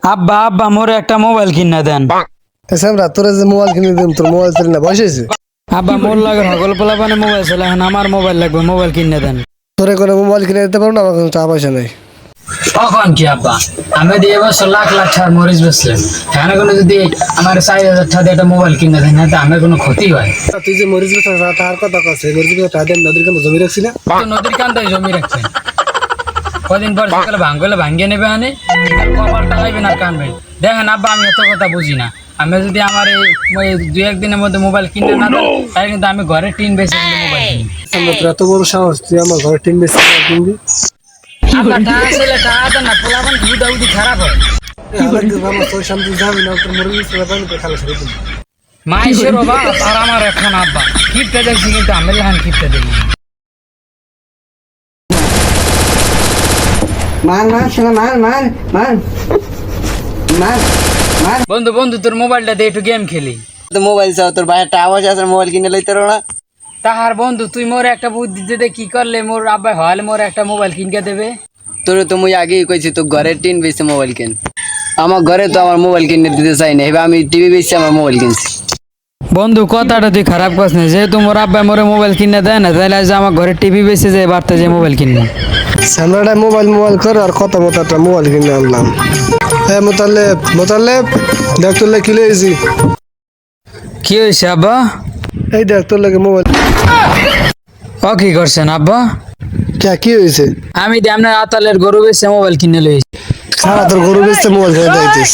আব্বা আব্বা মোরে একটা মোবাইল কিনা দেন। সামরা তোরা যে মোবাইল কিনে দিম তোর মোবাইল চলে না বয়স হয়েছে আব্বা মোর লাগে সকল পোলাপানে মোবাইল চলে, এখন আমার মোবাইল লাগবে, মোবাইল কিনে দেন। তোরে কোনো মোবাইল কিনে দিতে পারবো না, আমার কোনো টাকা পয়সা নেই। কখন কি আব্বা, আমি দিয়ে বছর লাখ লাখ টাকার মরিচ বেচলেন, এখানে কোনো যদি আমার 4,000 টাকা দিয়ে একটা মোবাইল কিনে দেন না, আমার কোনো ক্ষতি হয়? তুই যে মরিচ বেচা তার কথা কছে, মরিচ বেচা তাদের নদীর কাছে জমি রাখছি না, তো নদীর কান্দায় জমি রাখছেন, কদিন পর সকালে ভাঙ্গলে ভাঙ্গিয়ে নেবে, আনে কপাল টাকাইবেন আর কানবেন। দেখেন আব্বা, আমি এত কথা বুঝি না, আমি যদি আমার এই 2-1 দিনের মধ্যে মোবাইল কিনে না দেন, তাহলে কিন্তু আমি ঘরে টিন বেচে মোবাইল কিনি। সামরা তোর এত বড় সাহস, তুই আমার ঘরে টিন বেচে কিনবি? আব্বা টাকা ছেলে টাকা দেন না, পোলাপান উদি খারাপ হয়। আমার তোর সামনে যাবি না, তোর মরিচ বেচা পানি খালা ছেড়ে দিবি। মাইশের অভাব আর আমার এখন আব্বা কিপটা দেখছি, কিন্তু আমি লাহান কিপটা দেখি। মার মার শোনা মার মার মার মার মার বন্ধু বন্ধু তোর মোবাইলটা দিয়ে একটু গেম খেলি। তো মোবাইল চাও, তোর ভাইয়ের টাকা পয়সা আছে, মোবাইল কিনে লইতে পারো না? তাহার বন্ধু তুই মোর একটা বুদ্ধি দিতে কি করলে মোর আব্বা হলে মোর একটা মোবাইল কিনকে দেবে। তোর তো মুই আগেই কইছি তো ঘরের টিন বেচে মোবাইল কিন। আমার ঘরে তো আমার মোবাইল কিনে দিতে চাই না, এবার আমি টিভি বেচে আমার মোবাইল কিনছি। বন্ধু কথাটা তুই খারাপ করছ না, যেহেতু মোর আব্বা মোরে মোবাইল কিনে দেয় না, তাহলে আজ আমার ঘরে টিভি বেঁচে যায়, বাড়তে যে মোবাইল কিনবো। সামরাটা মোবাইল করে আর কত মতো একটা মোবাইল কিনে আনলাম। হ্যাঁ মোতালেব দেখ তোর লাগে কি লইছি। কি হয়েছে আব্বা? এই দেখ তোর লাগে মোবাইল। ও কি করছেন আব্বা? কি হয়েছে? আমি আপনার আতালের গরু বেচে মোবাইল কিনে লইছি। খারাপ তোর গরু বেচতে মোবাইল কিনে দিতেছিস।